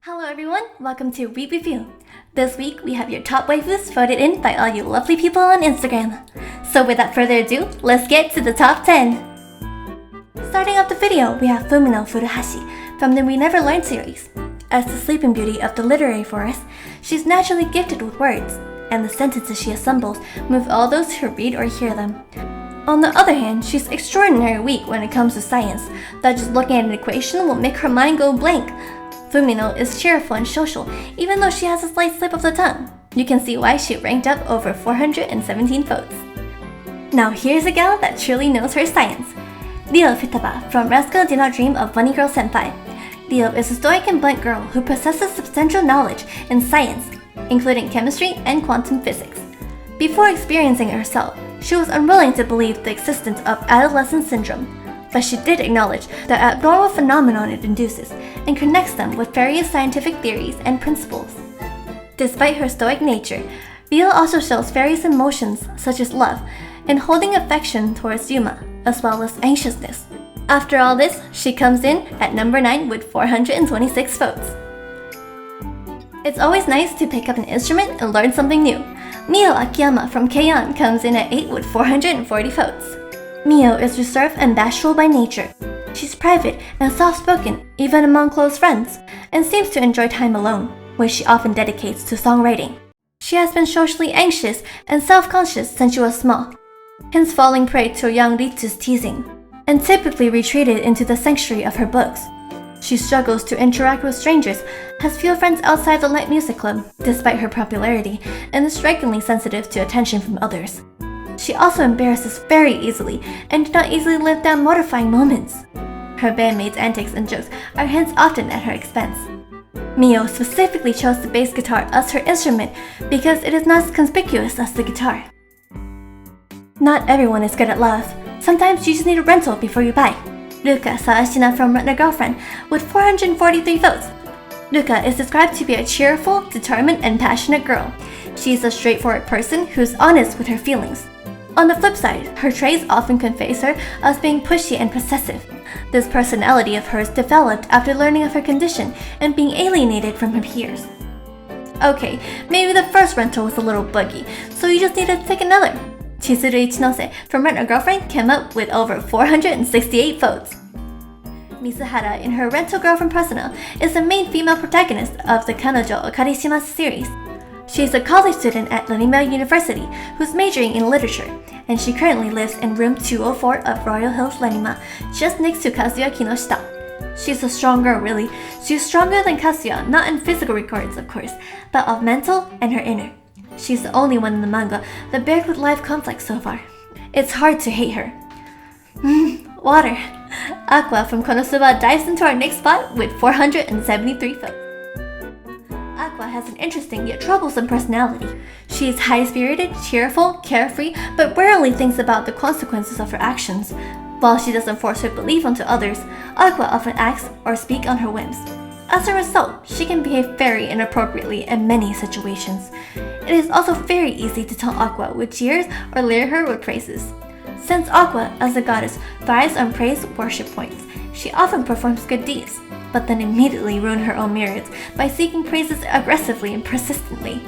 Hello everyone, welcome to Week Review. This week we have your top waifus voted in by all you lovely people on Instagram. So without further ado, let's get to the top 10. Starting off the video, we have Fumino Furuhashi from the We Never Learned series. As the sleeping beauty of the literary forest, she's naturally gifted with words, and the sentences she assembles move all those who read or hear them. On the other hand, she's extraordinarily weak when it comes to science, that just looking at an equation will make her mind go blank. Fumino is cheerful and social, even though she has a slight slip of the tongue. You can see why she ranked up over 417 votes. Now here's a gal that truly knows her science. Ryo Futaba from Rascal Did Not Dream of Bunny Girl Senpai. Ryo is a stoic and blunt girl who possesses substantial knowledge in science, including chemistry and quantum physics. Before experiencing it herself, she was unwilling to believe the existence of adolescent syndrome, but she did acknowledge the abnormal phenomenon it induces and connects them with various scientific theories and principles. Despite her stoic nature, Ryo also shows various emotions such as love and holding affection towards Yuma, as well as anxiousness. After all this, she comes in at number 9 with 426 votes. It's always nice to pick up an instrument and learn something new. Mio Akiyama from K-On! Comes in at 8 with 440 votes. Mio is reserved and bashful by nature. She's private and soft-spoken, even among close friends, and seems to enjoy time alone, which she often dedicates to songwriting. She has been socially anxious and self-conscious since she was small, hence falling prey to young Ritsu's teasing, and typically retreated into the sanctuary of her books. She struggles to interact with strangers, has few friends outside the light music club, despite her popularity, and is strikingly sensitive to attention from others. She also embarrasses very easily and does not easily live down mortifying moments. Her bandmates' antics and jokes are hence often at her expense. Mio specifically chose the bass guitar as her instrument because it is not as conspicuous as the guitar. Not everyone is good at love. Sometimes you just need a rental before you buy. Ruka Saashina from Rent a Girlfriend with 443 votes. Ruka is described to be a cheerful, determined, and passionate girl. She is a straightforward person who's honest with her feelings. On the flip side, her traits often conveys her as being pushy and possessive. This personality of hers developed after learning of her condition and being alienated from her peers. Okay, maybe the first rental was a little buggy, so you just need to take another. Chizuru Ichinose from Rent a Girlfriend came up with over 468 votes. Mizuhara in her Rental Girlfriend persona is the main female protagonist of the Kanojo Okarishimasu series. She is a college student at Lanima University who's majoring in literature, and she currently lives in room 204 of Royal Hills Lanima, just next to Kazuya Kinoshita. She's a strong girl, really. She's stronger than Kazuya, not in physical regards of course, but of mental and her inner. She's the only one in the manga that bears with life conflicts so far. It's hard to hate her. Water. Aqua from Konosuba dives into our next spot with 473 votes. Aqua has an interesting yet troublesome personality. She is high-spirited, cheerful, carefree, but rarely thinks about the consequences of her actions. While she doesn't force her belief onto others, Aqua often acts or speaks on her whims. As a result, she can behave very inappropriately in many situations. It is also very easy to tell Aqua with jeers or lure her with praises. Since Aqua, as a goddess, thrives on praise worship points, she often performs good deeds, but then immediately ruins her own merits by seeking praises aggressively and persistently.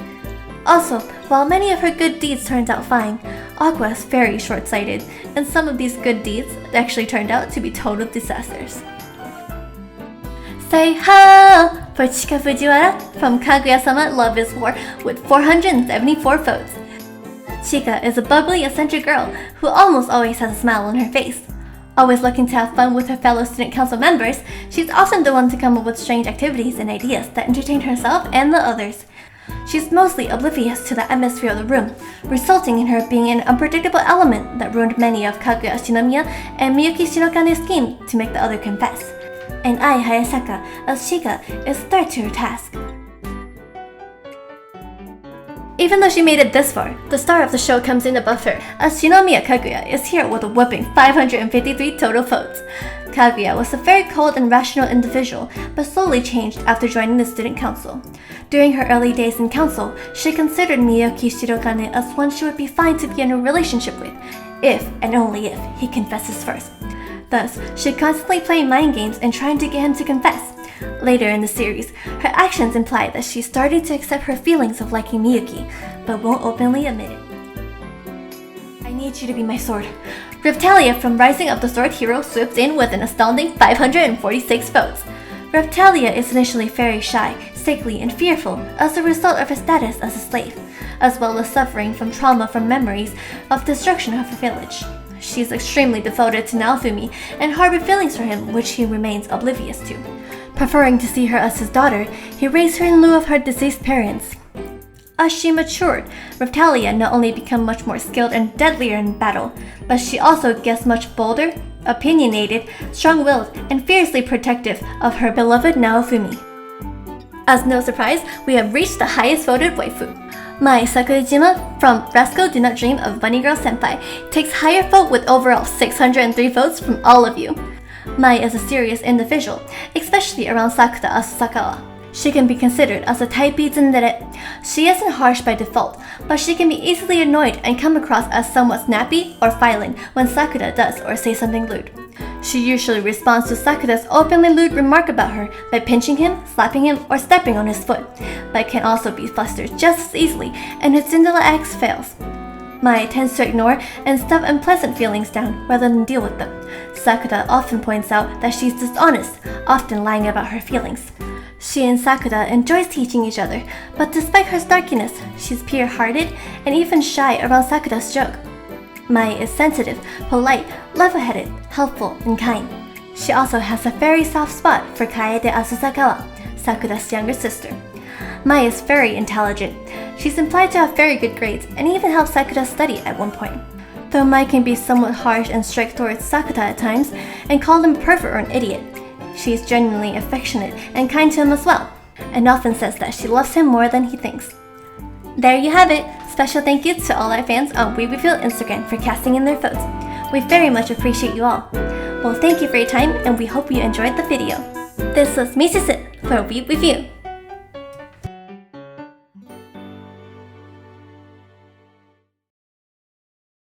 Also, while many of her good deeds turned out fine, Aqua is very short-sighted, and some of these good deeds actually turned out to be total disasters. Say ha for Chika Fujiwara from Kaguya-sama Love is War with 474 votes. Chika is a bubbly, eccentric girl who almost always has a smile on her face. Always looking to have fun with her fellow student council members, she's often the one to come up with strange activities and ideas that entertain herself and the others. She's mostly oblivious to the atmosphere of the room, resulting in her being an unpredictable element that ruined many of Kaguya Shinomiya and Miyuki Shinokane's scheme to make the other confess. And Ai Hayasaka as Chika is third to her task. Even though she made it this far, the star of the show comes in above her, as Shinomiya Kaguya is here with a whopping 553 total votes. Kaguya was a very cold and rational individual, but slowly changed after joining the student council. During her early days in council, she considered Miyuki Shirokane as one she would be fine to be in a relationship with, if and only if he confesses first. Thus, she constantly played mind games and trying to get him to confess, Later in the series, her actions imply that she's starting to accept her feelings of liking Miyuki, but won't openly admit it. I need you to be my sword. Reptalia from Rising of the Sword Hero swoops in with an astounding 546 votes. Reptalia is initially very shy, sickly, and fearful as a result of her status as a slave, as well as suffering from trauma from memories of destruction of her village. She is extremely devoted to Naofumi and harbored feelings for him which he remains oblivious to. Preferring to see her as his daughter, he raised her in lieu of her deceased parents. As she matured, Reptalia not only became much more skilled and deadlier in battle, but she also gets much bolder, opinionated, strong-willed, and fiercely protective of her beloved Naofumi. As no surprise, we have reached the highest voted waifu. Mai Sakurajima from Rascal Do Not Dream of Bunny Girl Senpai takes higher vote with overall 603 votes from all of you. Mai is a serious individual, especially around Sakuta Asakawa. She can be considered as a type B tsundere. She isn't harsh by default, but she can be easily annoyed and come across as somewhat snappy or violent when Sakuta does or says something lewd. She usually responds to Sakuta's openly lewd remark about her by pinching him, slapping him, or stepping on his foot, but can also be flustered just as easily, and her tsundere acts fails. Mai tends to ignore and stuff unpleasant feelings down rather than deal with them. Sakuta often points out that she's dishonest, often lying about her feelings. She and Sakuta enjoys teaching each other, but despite her snarkiness, she's pure-hearted and even shy around Sakuta's joke. Mai is sensitive, polite, level-headed, helpful, and kind. She also has a very soft spot for Kaede Asasakawa, Sakuta's younger sister. Mai is very intelligent. She's implied to have very good grades and even helped Sakuta study at one point. Though Mai can be somewhat harsh and strict towards Sakuta at times and call him a pervert or an idiot, she is genuinely affectionate and kind to him as well, and often says that she loves him more than he thinks. There you have it! Special thank you to all our fans on WeReveal Instagram for casting in their votes. We very much appreciate you all. Well, thank you for your time, and we hope you enjoyed the video. This was Michisu for WeReveal.